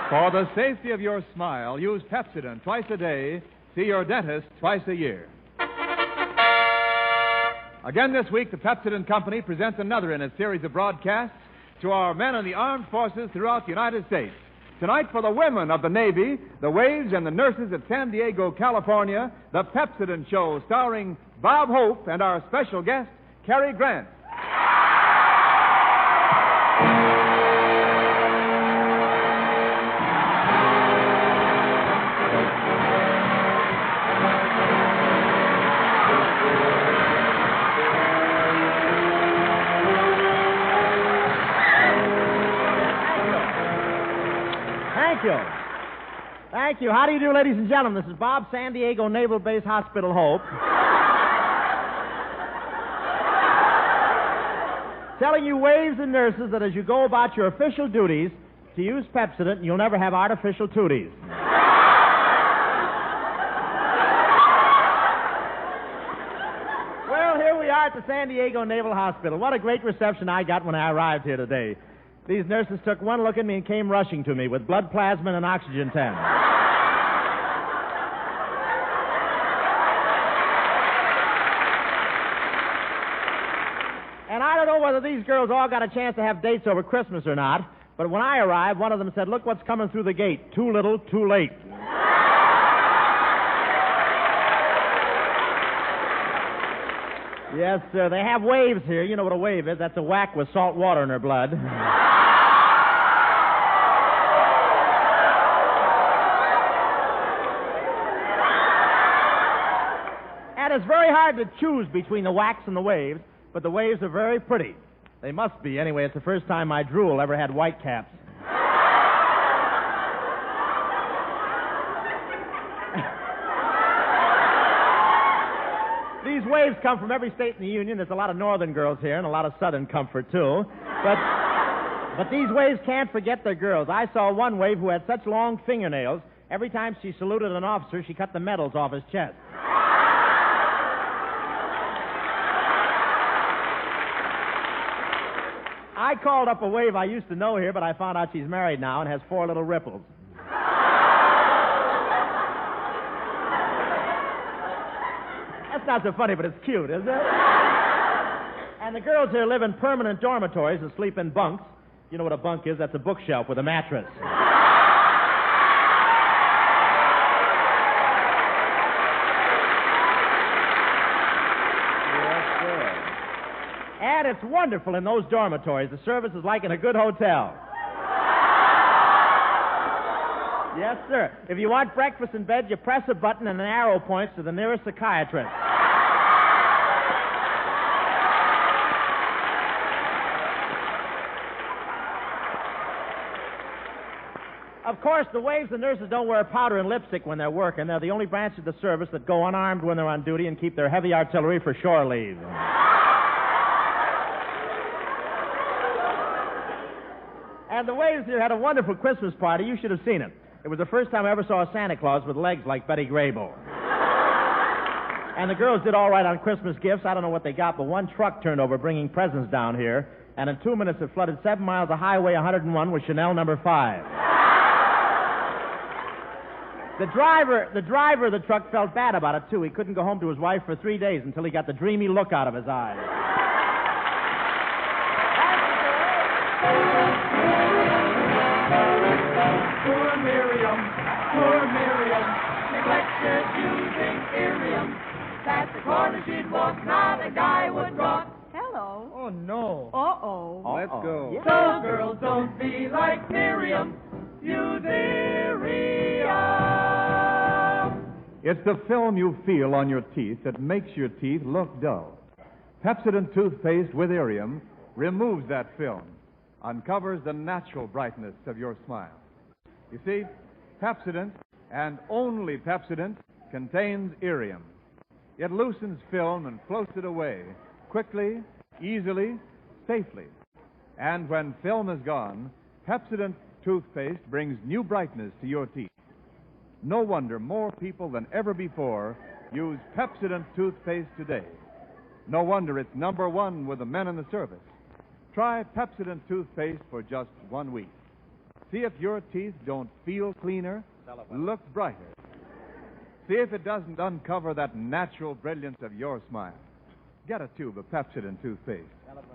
For the safety of your smile, use Pepsodent twice a day. See your dentist twice a year. Again this week, the Pepsodent Company presents another in a series of broadcasts to our men in the armed forces throughout the United States. Tonight, for the women of the Navy, the waves, and the nurses at San Diego, California, the Pepsodent Show, starring Bob Hope and our special guest, Cary Grant. Thank you. How do you do, ladies and gentlemen? This is Bob, San Diego Naval Base Hospital Hope. Telling you waves and nurses that as you go about your official duties, to use Pepsodent, you'll never have artificial tooties. Well, here we are at the San Diego Naval Hospital. What a great reception I got when I arrived here today. These nurses took one look at me and came rushing to me with blood plasma and an oxygen tent. And I don't know whether these girls all got a chance to have dates over Christmas or not, but when I arrived, one of them said, "Look what's coming through the gate. Too little, too late." Yes, sir. They have waves here. You know what a wave is. That's a whack with salt water in her blood. And it's very hard to choose between the whacks and the waves, but the waves are very pretty. They must be. Anyway, it's the first time my drool ever had white caps. These waves come from every state in the Union. There's a lot of northern girls here and a lot of southern comfort, too. But these waves can't forget their girls. I saw one wave who had such long fingernails, every time she saluted an officer, she cut the medals off his chest. I called up a wave I used to know here, but I found out she's married now and has 4 little ripples. That's not so funny, but it's cute, isn't it? And the girls here live in permanent dormitories and sleep in bunks. You know what a bunk is? That's a bookshelf with a mattress. And it's wonderful in those dormitories. The service is like in a good hotel. Yes, sir. If you want breakfast in bed, you press a button and an arrow points to the nearest psychiatrist. Of course, the waves and nurses don't wear powder and lipstick when they're working. They're the only branch of the service that go unarmed when they're on duty and keep their heavy artillery for shore leave. And the waves here had a wonderful Christmas party. You should have seen it. It was the first time I ever saw a Santa Claus with legs like Betty Grable. And the girls did all right on Christmas gifts. I don't know what they got, but one truck turned over bringing presents down here, and in 2 minutes it flooded 7 miles of Highway 101 with Chanel number 5. The driver of the truck felt bad about it, too. He couldn't go home to his wife for 3 days until he got the dreamy look out of his eyes. Poor Miriam, neglected using Irium. Past the corner she'd walk, not a guy would rock. Hello. Oh, no. Uh-oh. Let's go. Yeah. So girls, don't be like Miriam. Use Irium. It's the film you feel on your teeth that makes your teeth look dull. Pepsodent toothpaste with Irium removes that film, uncovers the natural brightness of your smile. You see, Pepsodent, and only Pepsodent, contains Irium. It loosens film and floats it away quickly, easily, safely. And when film is gone, Pepsodent toothpaste brings new brightness to your teeth. No wonder more people than ever before use Pepsodent toothpaste today. No wonder it's number 1 with the men in the service. Try Pepsodent toothpaste for just 1 week. See if your teeth don't feel cleaner, look brighter. See if it doesn't uncover that natural brilliance of your smile. Get a tube of Pepsodent toothpaste.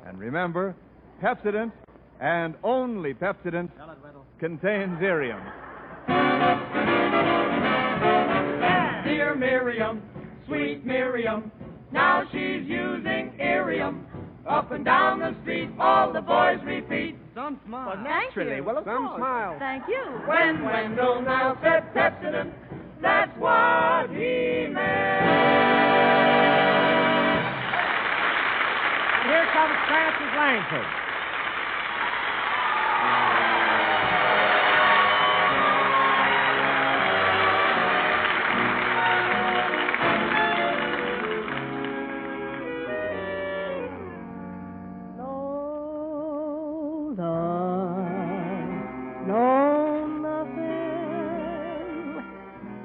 And remember, Pepsodent, and only Pepsodent, contains Irium. Dear Miriam, sweet Miriam, now she's using Irium. Up and down the street, all the boys repeat. Some smile. Well, naturally. Well, of Some course. smile. Thank you. When Wendell now said Pepsodent, that's what he meant. And here comes Francis Langford.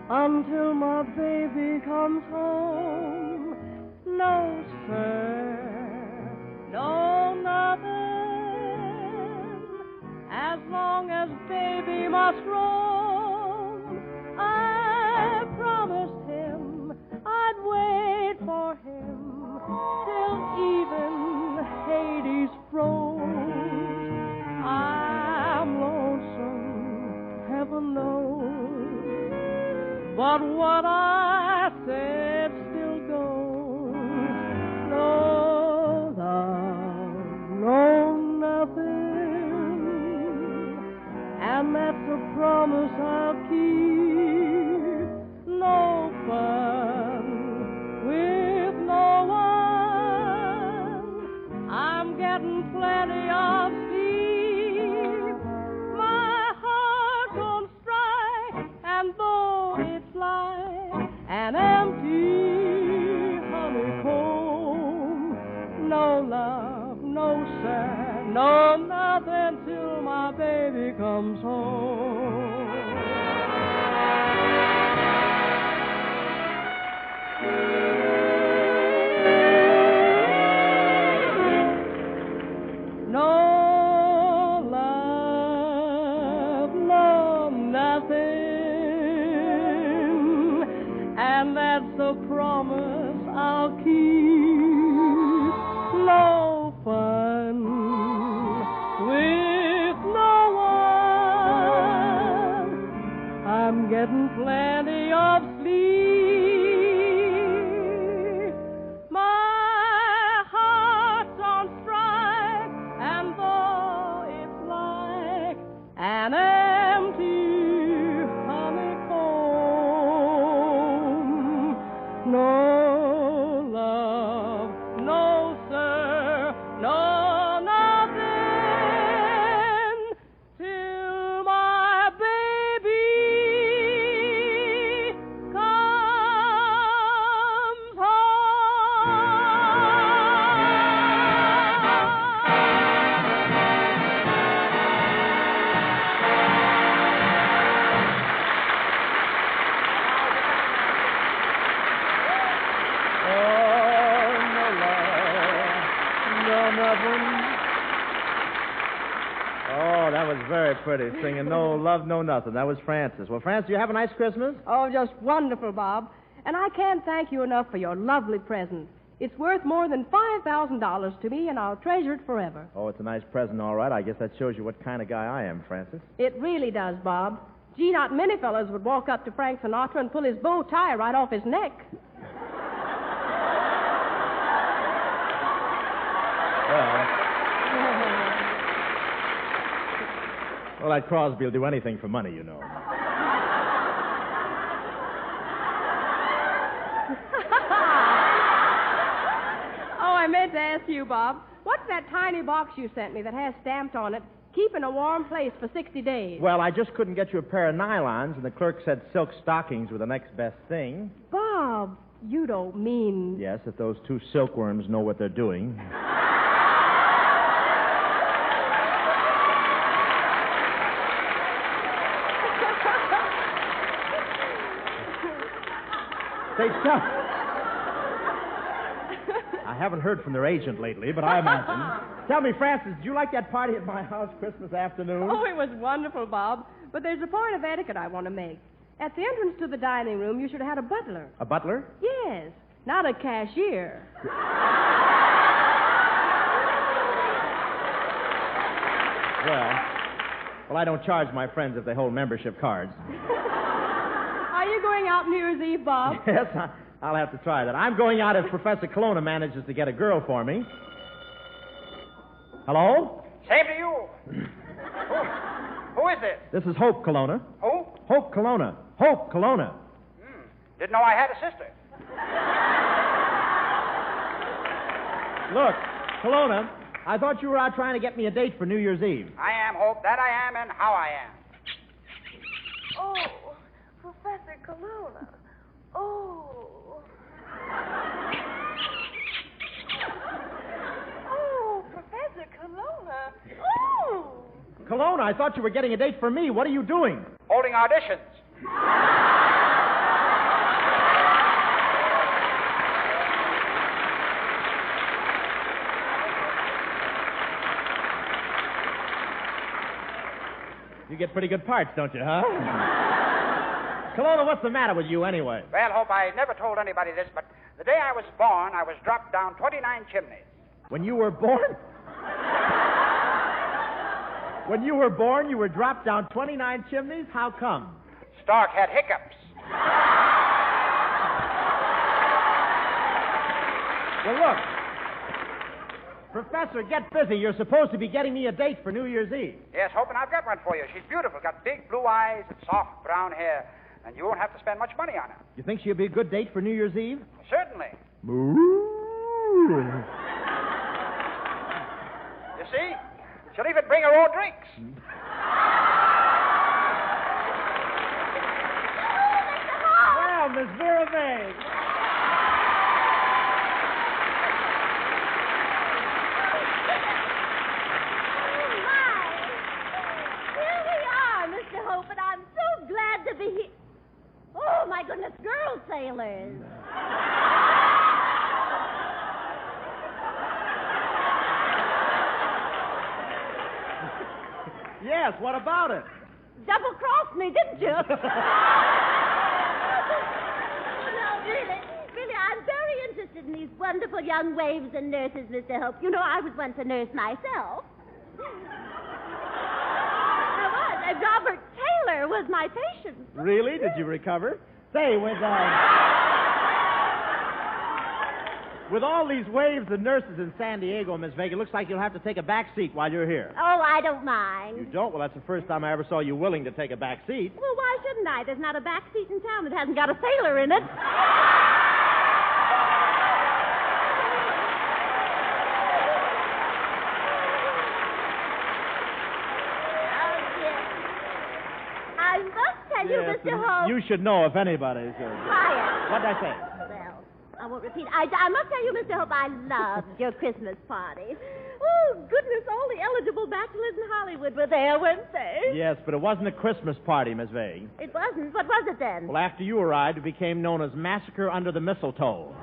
Until my baby comes home, no sir, no nothing. As long as baby must roam, I promised him I'd wait for him till even Hades froze. I'm lonesome, heaven knows. But what I said still goes. No love, no nothing. And that's a promise I'll keep. No fun with no one. I'm getting plenty of sleep. My heart don't strike, and though it's like an empty honeycomb, no love, no sir, no nothing till my baby comes home. No love, no nothing, and that's a promise I'll keep. No fun with no one. I'm getting plenty of sleep. My heart's on strike, and though it's like an empty honeycomb, no love, no sir, no nothing till my baby comes Oh, that was very pretty, singing No Love, No Nothing. That was Francis. Well, Francis, you have a nice Christmas? Oh, just wonderful, Bob. And I can't thank you enough for your lovely present. It's worth more than $5,000 to me, and I'll treasure it forever. Oh, it's a nice present, all right. I guess that shows you what kind of guy I am, Francis. It really does, Bob. Gee, not many fellas would walk up to Frank Sinatra and pull his bow tie right off his neck. Well, that Crosby will do anything for money, you know. Oh, I meant to ask you, Bob. What's that tiny box you sent me that has stamped on it, keep in a warm place for 60 days? Well, I just couldn't get you a pair of nylons, and the clerk said silk stockings were the next best thing. Bob, you don't mean... Yes, if those two silkworms know what they're doing. Say, Chuck. I haven't heard from their agent lately, but I imagine. Tell me, Francis, did you like that party at my house Christmas afternoon? Oh, it was wonderful, Bob. But there's a point of etiquette I want to make. At the entrance to the dining room, you should have had a butler. A butler? Yes, not a cashier. Well, I don't charge my friends if they hold membership cards. Are you going out New Year's Eve, Bob? Yes, I'll have to try that. I'm going out if Professor Colonna manages to get a girl for me. Hello? Same to you. Who is this? This is Hope Colonna. Who? Hope Colonna. Hope Colonna. Didn't know I had a sister. Look, Colonna, I thought you were out trying to get me a date for New Year's Eve. I am, Hope. That I am, and how I am. Oh, Professor Colonna. Oh. Oh, Professor Colonna. Oh. Colonna, I thought you were getting a date for me. What are you doing? Holding auditions. You get pretty good parts, don't you, huh? Colonna, what's the matter with you anyway? Well, Hope, I never told anybody this, but the day I was born, I was dropped down 29 chimneys. When you were born? When you were born, you were dropped down 29 chimneys? How come? Stark had hiccups. Well, look. Professor, get busy. You're supposed to be getting me a date for New Year's Eve. Yes, Hope, and I've got one for you. She's beautiful, got big blue eyes and soft brown hair, and you won't have to spend much money on her. You think she'll be a good date for New Year's Eve? Certainly. Moo. You see? She'll even bring her own drinks. Well, Miss Vera May. Hope, and I'm so glad to be here. Oh, my goodness, girl sailors. Yes, what about it? Double-crossed me, didn't you? No, really, I'm very interested in these wonderful young waves and nurses, Mr. Hope. You know, I was once a nurse myself. Robert Taylor was my patient. Really? Did you recover? Say, with all these waves and nurses in San Diego, Miss Vega, it looks like you'll have to take a back seat while you're here. Oh, I don't mind. You don't? Well, that's the first time I ever saw you willing to take a back seat. Well, why shouldn't I? There's not a back seat in town that hasn't got a sailor in it. Yes, Mr. Hope. You should know if anybody should. Quiet. What did I say? Well, I won't repeat. I must tell you, Mr. Hope, I loved your Christmas party. Oh, goodness, all the eligible bachelors in Hollywood were there, weren't they? Yes, but it wasn't a Christmas party, Miss Vega. It wasn't? What was it then? Well, after you arrived, it became known as Massacre Under the Mistletoe. Oh,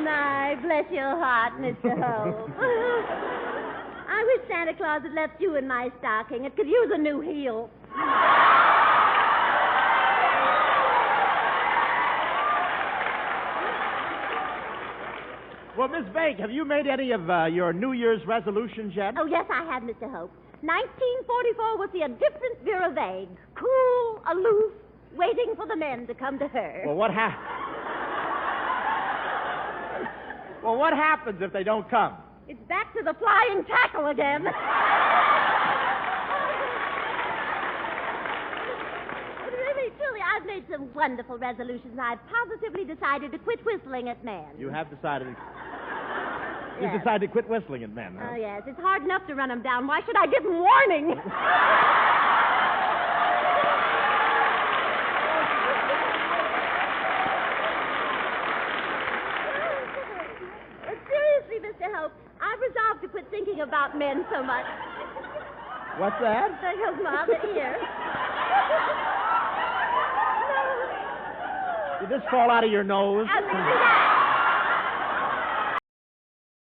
my, bless your heart, Mr. Hope. I wish Santa Claus had left you in my stocking. It could use a new heel. Well, Miss Vega, have you made any of your New Year's resolutions yet? Oh, yes, I have, Mr. Hope. 1944 would see a different Vera Vague. Cool, aloof, waiting for the men to come to her. Well, what happens if they don't come? It's back to the flying tackle again. But really, truly, I've made some wonderful resolutions. I've positively decided to quit whistling at men. You have decided. Yes. You decided to quit whistling at men, huh? Oh, yes. It's hard enough to run them down. Why should I give them warning? Seriously, Mr. Hope, I've resolved to quit thinking about men so much. What's that? There goes my other ear. You Did this fall out of your nose? I'll fix it out.